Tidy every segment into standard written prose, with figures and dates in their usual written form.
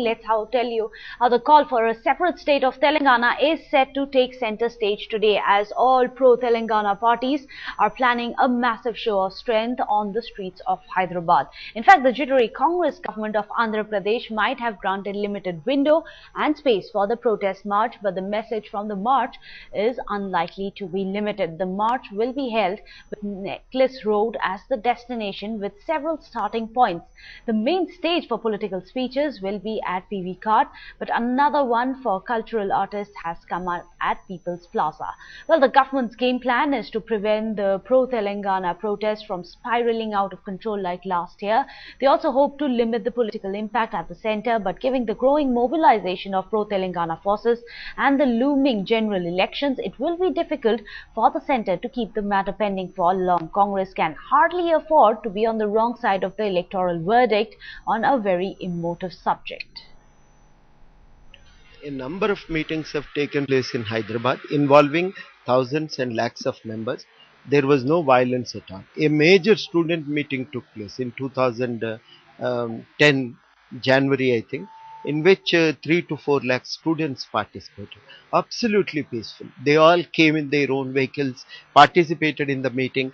Let's tell you how the call for a separate state of Telangana is set to take center stage today, as all pro-Telangana parties are planning a massive show of strength on the streets of Hyderabad. In fact, the jittery Congress government of Andhra Pradesh might have granted limited window and space for the protest march, but the message from the march is unlikely to be limited. The march will be held with Necklace Road as the destination, with several starting points. The main stage for political speeches will be at PV Cart, but another one for cultural artists has come up at People's Plaza. Well, the government's game plan is to prevent the pro-Telangana protests from spiraling out of control like last year. They also hope to limit the political impact at the centre, but given the growing mobilization of pro-Telangana forces and the looming general elections, it will be difficult for the centre to keep the matter pending for long. Congress can hardly afford to be on the wrong side of the electoral verdict on a very emotive subject. A number of meetings have taken place in Hyderabad involving thousands and lakhs of members. There was no violence at all. A major student meeting took place in 2010 January, I think, in which 3 to 4 lakh students participated. Absolutely peaceful. They all came in their own vehicles, participated in the meeting.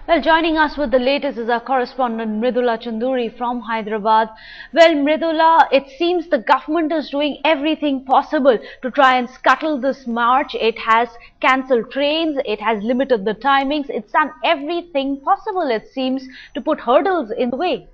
Well, joining us with the latest is our correspondent Mridula Chanduri from Hyderabad. Well, Mridula, it seems the government is doing everything possible to try and scuttle this march. It has cancelled trains, it has limited the timings, it's done everything possible, it seems, to put hurdles in the way.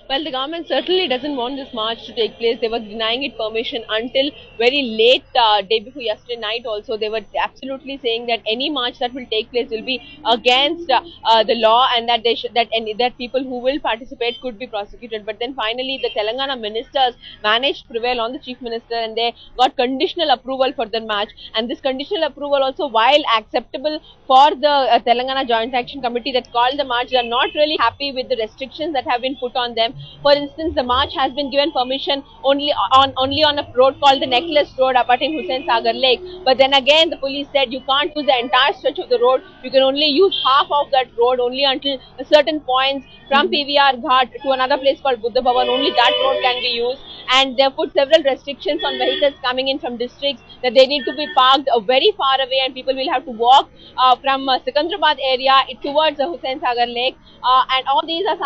Well, the government certainly doesn't want this march to take place. They were denying it permission until very late day before yesterday night. Also, they were absolutely saying that any march that will take place will be against the law, and that that people who will participate could be prosecuted. But then finally, the Telangana ministers managed to prevail on the chief minister, and they got conditional approval for the march. And this conditional approval also, while acceptable for the Telangana Joint Action Committee that called the march, they are not really happy with the restrictions that have been put on them. For instance, the march has been given permission only on a road called the Necklace Road abutting Hussain Sagar Lake. But then again, the police said you can't use the entire stretch of the road. You can only use half of that road, only until certain points from PVR Ghat to another place called Buddha Bhavan. Only that road can be used. And they have put several restrictions on vehicles coming in from districts, that they need to be parked very far away, and people will have to walk from Secunderabad area towards Hussain Sagar Lake. And all these are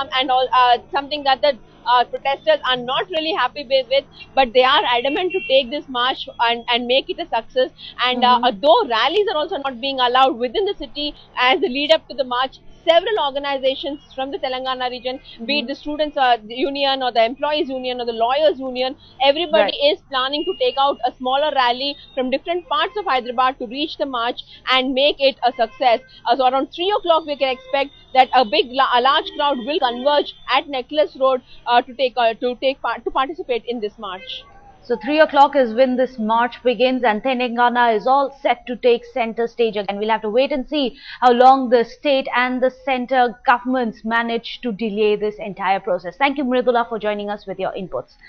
something that the protesters are not really happy with, but they are adamant to take this march and make it a success. And though rallies are also not being allowed within the city as the lead up to the march, several organizations from the Telangana region, be it the students union or the employees union or the lawyers union, everybody is planning to take out a smaller rally from different parts of Hyderabad to reach the march and make it a success. So around 3 o'clock we can expect that a large crowd will converge at Necklace Road to participate in this march. So 3 o'clock is when this march begins, and Telangana is all set to take center stage again. We'll have to wait and see how long the state and the center governments manage to delay this entire process. Thank you, Mridula, for joining us with your inputs.